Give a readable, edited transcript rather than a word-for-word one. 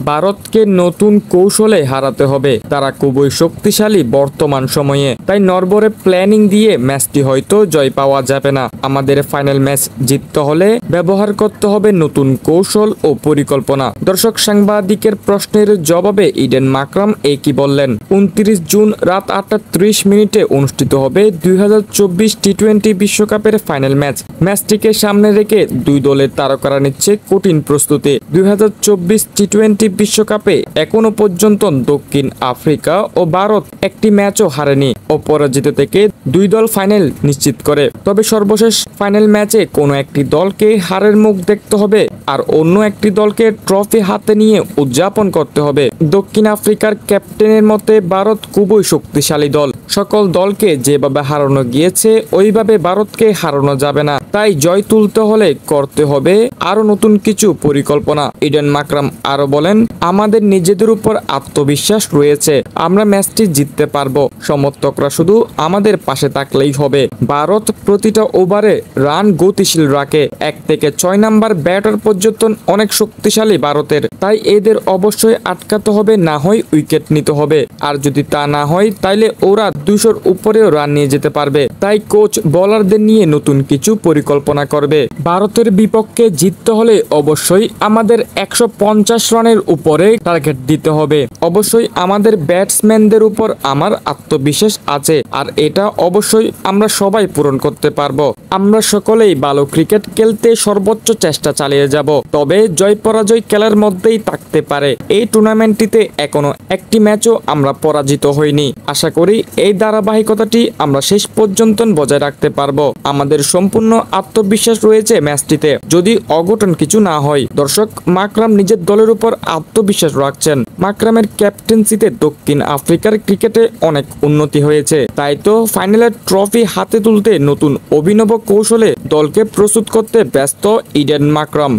ভারতকে নতুন কৌশলে হারাতে হবে। তারা খুবই শক্তিশালী বর্তমান সময়ে, তাই নড়বড়ে প্ল্যানিং দিয়ে ম্যাচটি হয়তো জয় পাওয়া যাবে না। আমাদের ফাইনাল ম্যাচ জিততে হলে ব্যবহার করতে হবে নতুন কৌশল ও পরিকল্পনা। দর্শক, সাংবাদিকের প্রশ্নের জবাবে ইডেন মাকরাম একই বললেন। 29 জুন রাত 8:30 মিনিটে অনুষ্ঠিত হবে 2024 টি-20 বিশ্বকাপের ফাইনাল ম্যাচটিকে সামনে রেখে দুই দলের তারকারা নিচ্ছে কঠিন প্রস্তুতি। 2024 টি-20 বিশ্বকাপে এখনো পর্যন্ত দক্ষিণ আফ্রিকা ও ভারত একটি ম্যাচও হারেনি। অপরাজিত থেকে দুই দল ফাইনাল নিশ্চিত করে। তবে সর্বশেষ ফাইনাল ম্যাচে কোনো একটি দলকে হারের মুখ দেখতে হবে আর অন্য একটি দলকে ট্রফি হাতে নিয়ে উদযাপন করতে হবে। দক্ষিণ আফ্রিকার ক্যাপ্টেনের মতে ভারত খুবই শক্তিশালী দল। সকল দলকে যেভাবে হারানো গিয়েছে ওইভাবে ভারতকে হারানো যাবে না। তাই জয় তুলতে হলে করতে হবে আরো নতুন কিছু পরিকল্পনা। ইডেন মাকরাম আরো বলেন, আমাদের নিজেদের উপর আত্মবিশ্বাস রয়েছে, আমরা ম্যাচটি জিততে পারবো। সমর্থকরা শুধু আমাদের পাশে থাকলেই হবে। ভারত প্রতিটা ওভারে রান গতিশীল রাখে। 1 থেকে 6 নাম্বার ব্যাটার পর্যন্ত অনেক শক্তিশালী ভারতের, তাই এদের অবশ্যই আটকাতে হবে, না হয় উইকেট নিতে হবে। আর যদি তা না হয় তাইলে ওরা 200-র উপরেও রান নিয়ে যেতে পারবে। তাই কোচ বোলারদের নিয়ে নতুন কিছু পরিকল্পনা করবে। ভারতের বিপক্ষে জিততে হলে অবশ্যই আমাদের 150 রানের উপরে টার্গেট দিতে হবে। অবশ্যই আমাদের ব্যাটসম্যানদের উপর আমার আত্মবিশ্বাস আছে, আর এটা অবশ্যই আমরা সবাই পূরণ করতে পারবো। আমরা সকলেই ভালো ক্রিকেট খেলতে সর্বোচ্চ চেষ্টা চালিয়ে যাব, তবে জয় পরাজয় খেলার মধ্যেই থাকতে পারে। এই টুর্নামেন্টটিতে এখনো একটি ম্যাচও আমরা পরাজিত হইনি। আশা করি এই ধারাবাহিকতাটি আমরা শেষ পর্যন্ত বজায় রাখতে পারবো। আমাদের সম্পূর্ণ আত্মবিশ্বাস রয়েছে ম্যাচটিতে, যদি অঘটন কিছু না হয়। দর্শক, মাকরাম নিজের দলের উপর আত্মবিশ্বাস রাখছেন। মাকরামের ক্যাপ্টেন্সিতে দক্ষিণ আফ্রিকার ক্রিকেটে অনেক উন্নতি হয়েছে, তাই তো ফাইনালের ট্রফি হাতে তুলতে নতুন অভিনব কৌশলে দলকে প্রস্তুত করতে ব্যস্ত ইডেন মাকরাম।